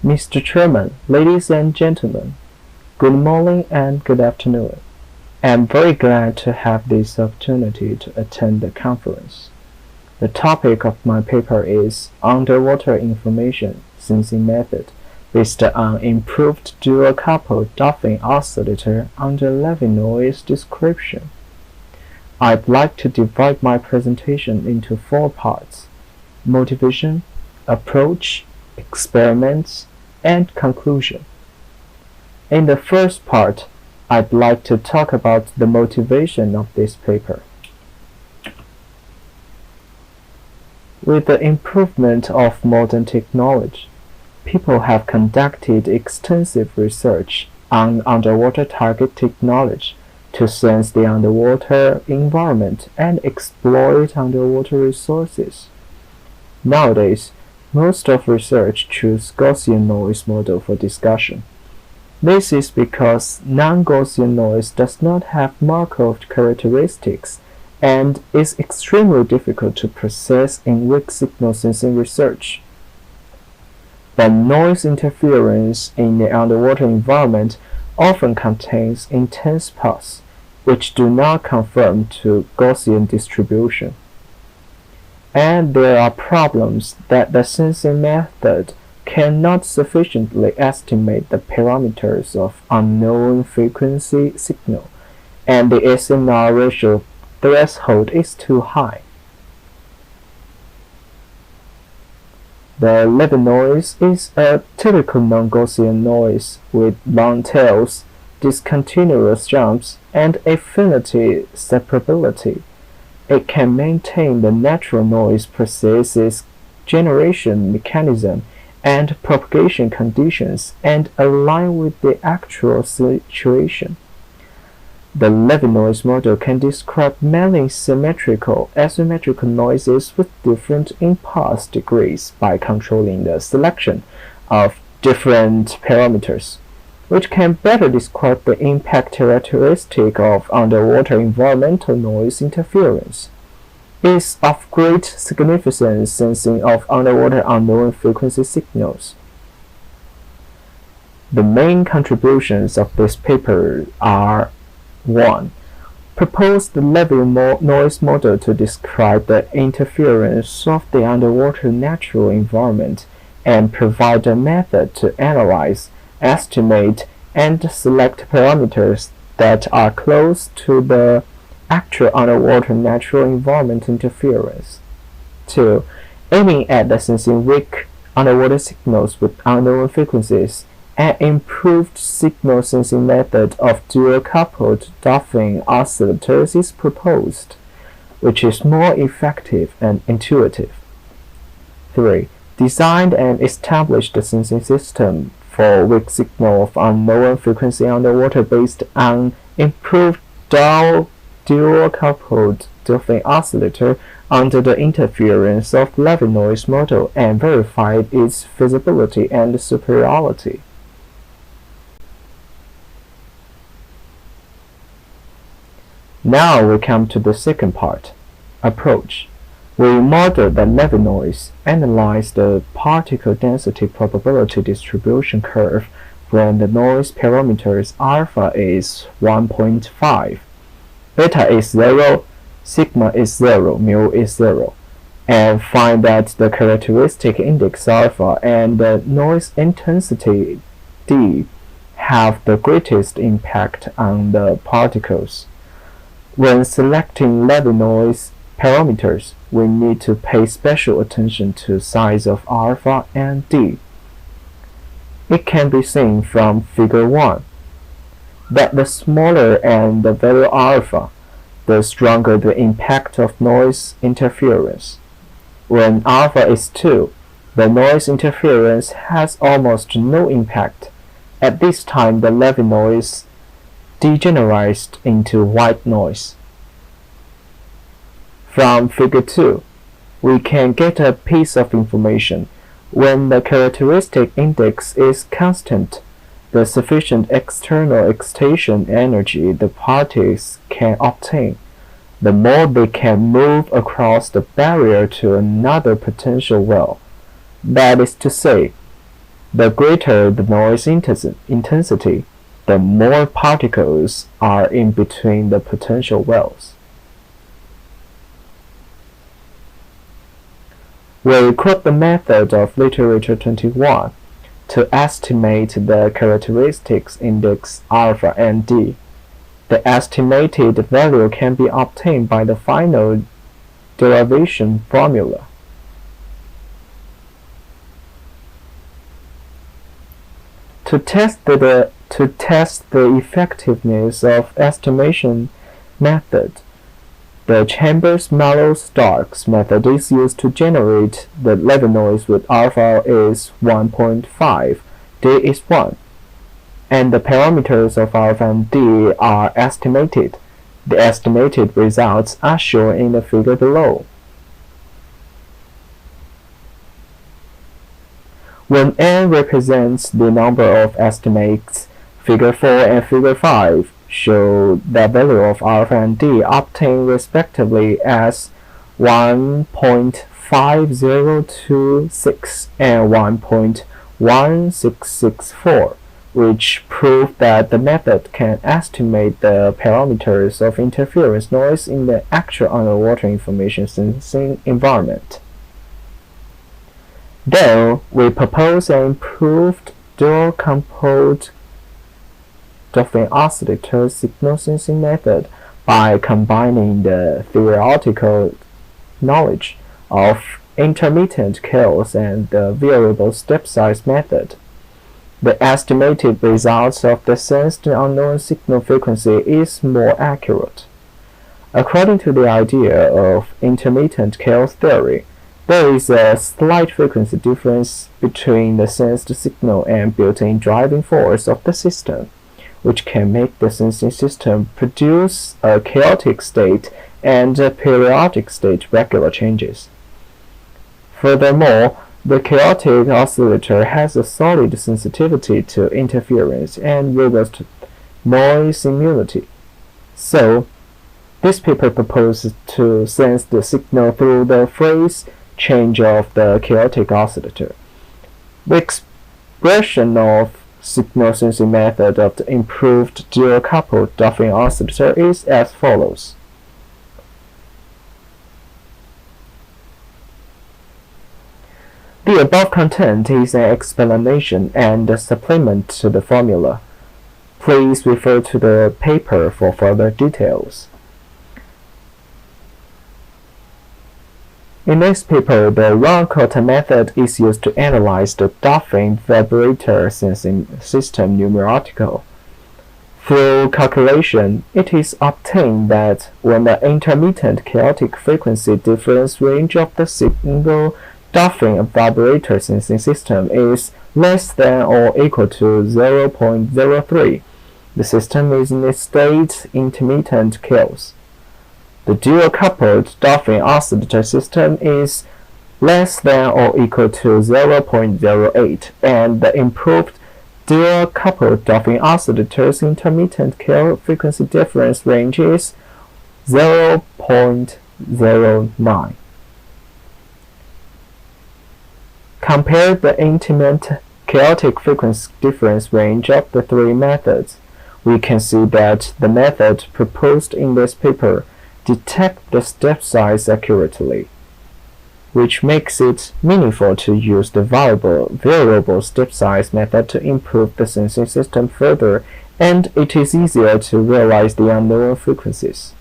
Mr. Chairman, ladies and gentlemen, good morning and good afternoon. I am very glad to have this opportunity to attend the conference. The topic of my paper is Underwater Information Sensing Method based on improved dual-coupled Duffing oscillator under Levy noise description. I'd like to divide my presentation into 4 parts: motivation, approach, experiments, and conclusion. In the first part, I'd like to talk about the motivation of this paper. With the improvement of modern technology, people have conducted extensive research on underwater target technology to sense the underwater environment and exploit underwater resources. Nowadays, most of research choose Gaussian noise model for discussion. This is because non-Gaussian noise does not have Markov characteristics and is extremely difficult to process in weak signal sensing research. But noise interference in the underwater environment often contains intense pulse, which do not conform to Gaussian distribution. And there are problems that the sensing method cannot sufficiently estimate the parameters of unknown frequency signal, and the SNR ratio threshold is too high. The Levy noise is a typical non-Gaussian noise with long tails, discontinuous jumps, and affinity separability. It can maintain the natural noise processes generation mechanism and propagation conditions and align with the actual situation. The Levy noise model can describe many symmetrical, asymmetrical noises with different impulse degrees by controlling the selection of different parameters, which can better describe the impact characteristic of underwater environmental noise interference. It is of great significance sensing of underwater unknown frequency signals. The main contributions of this paper are: 1. Propose the Levy noise model to describe the interference of the underwater natural environment and provide a method to analyze, estimate, and select parameters that are close to the actual underwater natural environment interference. 2. Aiming at the sensing weak underwater signals with unknown frequencies, an improved signal sensing method of dual-coupled Duffing oscillators is proposed, which is more effective and intuitive. 3. Designed and established a sensing system for weak signal of unknown frequency underwater based on improved dual-coupled Duffing oscillator under the interference of Levy noise model and verified its feasibility and superiority. Now we come to the second part, approach. We model the Levy noise, analyze the particle density probability distribution curve when the noise parameters alpha is 1.5, beta is 0, sigma is 0, mu is 0, and find that the characteristic index alpha and the noise intensity d have the greatest impact on the particles. When selecting Levy noise parameters, we need to pay special attention to size of alpha and d. It can be seen from Figure 1 that the smaller and the value alpha, the stronger the impact of noise interference. When alpha is 2, the noise interference has almost no impact. At this time, the Levy noise degenerated into white noise. From Figure 2, we can get a piece of information. When the characteristic index is constant, the sufficient external excitation energy the particles can obtain, the more they can move across the barrier to another potential well. That is to say, The greater the noise intensity, the more particles are in between the potential wells. We quote the method of literature 21 to estimate the characteristics index alpha and d. The estimated value can be obtained by the final derivation formula. To test the effectiveness of estimation method, the Chambers-Mallow-Starks method is used to generate the Levy noise with alpha is 1.5, d is 1, and the parameters of alpha and d are estimated. The estimated results are shown in the figure below. When n represents the number of estimates, figure 4 and figure 5 show the value of alpha and d obtained respectively as 1.5026 and 1.1664, which prove that the method can estimate the parameters of interference noise in the actual underwater information sensing environment. Then, we propose an improved dual-coupled Duffing oscillator signal sensing method by combining the theoretical knowledge of intermittent chaos and the variable step size method. The estimated results of the sensed unknown signal frequency is more accurate. According to the idea of intermittent chaos theory, there is a slight frequency difference between the sensed signal and built-in driving force of the system, which can make the sensing system produce a chaotic state and a periodic state regular changes. Furthermore, the chaotic oscillator has a solid sensitivity to interference and robust noise immunity. So, this paper proposes to sense the signal through the phase change of the chaotic oscillator. The expression of signal sensing method of the improved dual-coupled Duffing oscillator is as follows. The above content is an explanation and a supplement to the formula. Please refer to the paper for further details. In this paper, the round-quarter method is used to analyze the Duffing vibrator sensing system numerical. Through calculation, it is obtained that when the intermittent chaotic frequency difference range of the single Duffing vibrator sensing system is less than or equal to 0.03, the system is in a state intermittent chaos. The dual-coupled Duffing oscillator system is less than or equal to 0.08, and the improved dual-coupled Duffing oscillator's intermittent chaos frequency difference range is 0.09. Compare the intermittent chaotic frequency difference range of the three methods. We can see that the method proposed in this paper detects the step size accurately, which makes it meaningful to use the variable step size method to improve the sensing system further, and it is easier to realize the unknown frequencies.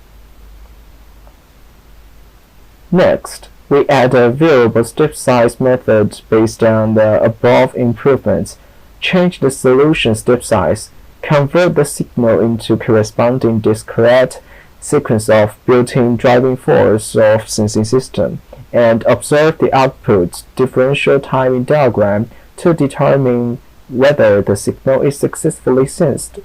Next, we add a variable step size method based on the above improvements, change the solution step size, convert the signal into corresponding discrete sequence of built-in driving force of sensing system, and observe the output differential timing diagram to determine whether the signal is successfully sensed.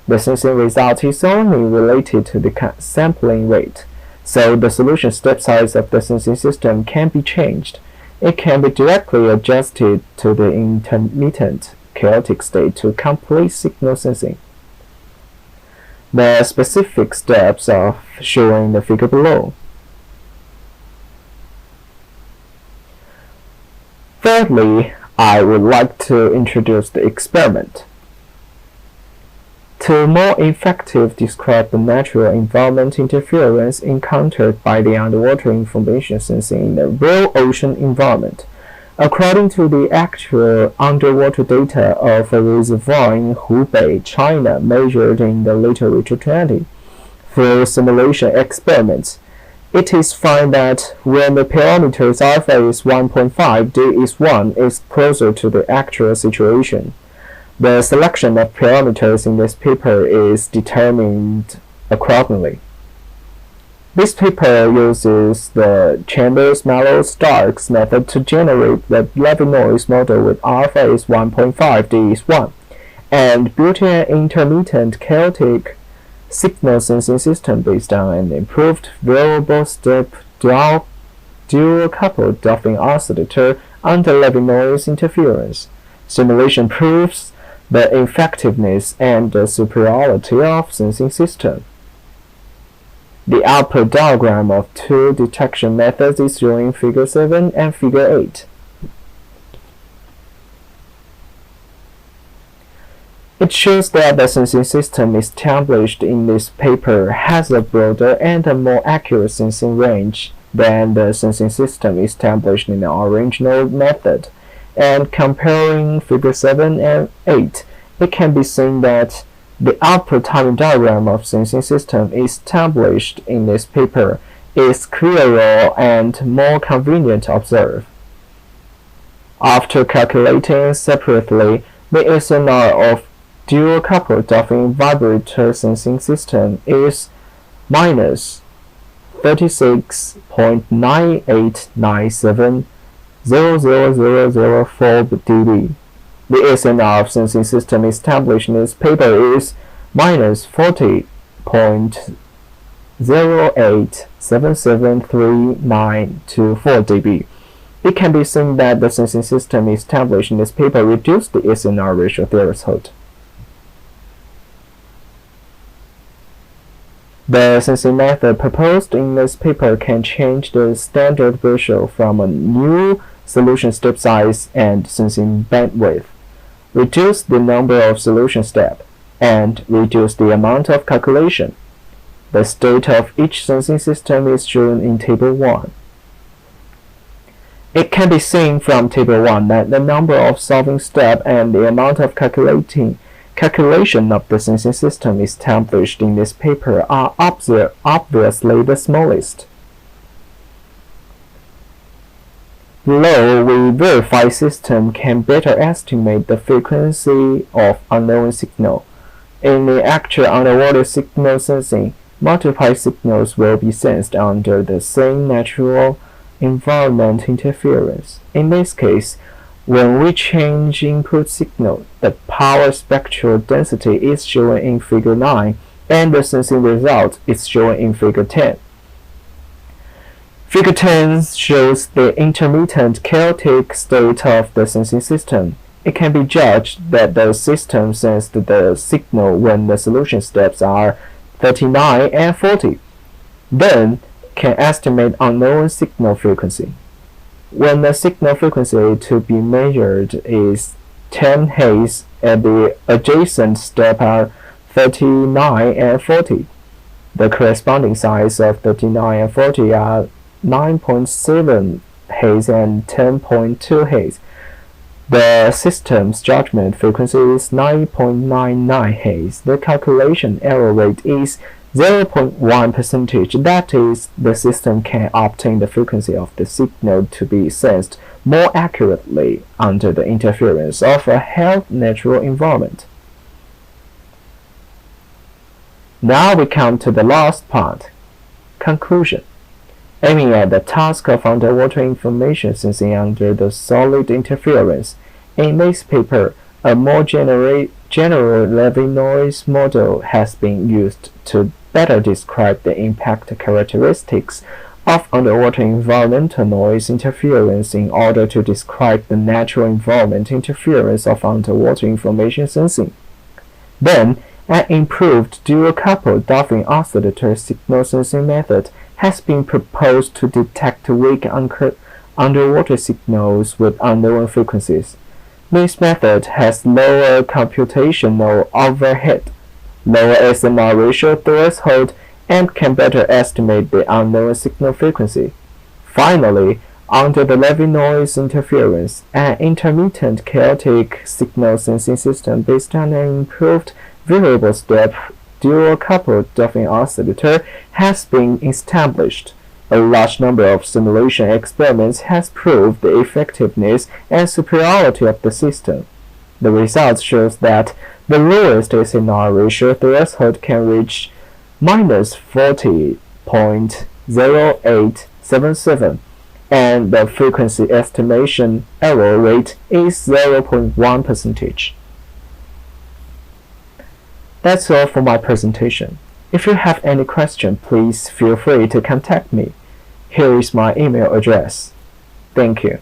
The sensing result is only related to the sampling rate, so the solution step size of the sensing system can be changed. It can be directly adjusted to the intermittent chaotic state to complete signal sensing. The specific steps are shown in the figure below. Thirdly, I would like to introduce the experiment. To more effectively describe the natural environment interference encountered by the underwater information sensing in the real ocean environment, according to the actual underwater data of a reservoir in Hubei, China, measured in the literature 20, through simulation experiments, it is found that when the parameters alpha is 1.5, d is 1 is closer to the actual situation. The selection of parameters in this paper is determined accordingly. This paper uses the Chambers-Mallows-Starks method to generate the Levy noise model with alpha is 1.5, d is 1, and built an intermittent chaotic signal sensing system based on an improved variable step dual-coupled Duffing oscillator under Levy noise interference. Simulation proves the effectiveness and the superiority of sensing system. The output diagram of two detection methods is shown in Figure 7 and Figure 8. It shows that the sensing system established in this paper has a broader and a more accurate sensing range than the sensing system established in the original method, and comparing Figure 7 and 8, it can be seen that the output timing diagram of sensing system established in this paper is clearer and more convenient to observe. After calculating separately the SNR of dual-coupled Duffing vibrator sensing system is minus 36.98970004 dB. The SNR of sensing system established in this paper is minus 40.08773924 dB. It can be seen that the sensing system established in this paper reduced the SNR ratio threshold. The sensing method proposed in this paper can change the standard ratio from a new solution step size and sensing bandwidth, reduce the number of solution steps, and reduce the amount of calculation. The state of each sensing system is shown in Table 1. It can be seen from Table 1 that the number of solving steps and the amount of calculation of the sensing system established in this paper are obviously the smallest. Below, we verify system can better estimate the frequency of unknown signal. In the actual underwater signal sensing, multiple signals will be sensed under the same natural environment interference. In this case, when we change input signal, the power spectral density is shown in Figure 9, and the sensing result is shown in Figure 10. Figure 10 shows the intermittent chaotic state of the sensing system. It can be judged that the system sensed the signal when the solution steps are 39 and 40. Then, can estimate unknown signal frequency. When the signal frequency to be measured is 10 Hz and the adjacent steps are 39 and 40, the corresponding size of 39 and 40 are 9.7 Hz and 10.2 Hz. The system's judgment frequency is 9.99 Hz. The calculation error rate is 0.1%. That is, the system can obtain the frequency of the signal to be sensed more accurately under the interference of a held natural environment. Now we come to the last part, conclusion. Aiming at the task of underwater information sensing under the solid interference, in this paper, a more general Levy noise model has been used to better describe the impact characteristics of underwater environmental noise interference in order to describe the natural environment interference of underwater information sensing. Then, an improved dual-coupled Duffing oscillator signal sensing method has been proposed to detect weak underwater signals with unknown frequencies. This method has lower computational overhead, lower SMR ratio threshold, and can better estimate the unknown signal frequency. Finally, under the Levy noise interference, an intermittent chaotic signal sensing system based on an improved variable step dual-coupled Duffing oscillator has been established. A large number of simulation experiments has proved the effectiveness and superiority of the system. The results shows that the lowest SNR ratio threshold can reach -40.0877, and the frequency estimation error rate is 0.1%. That's all for my presentation. If you have any question, please feel free to contact me. Here is my email address. Thank you.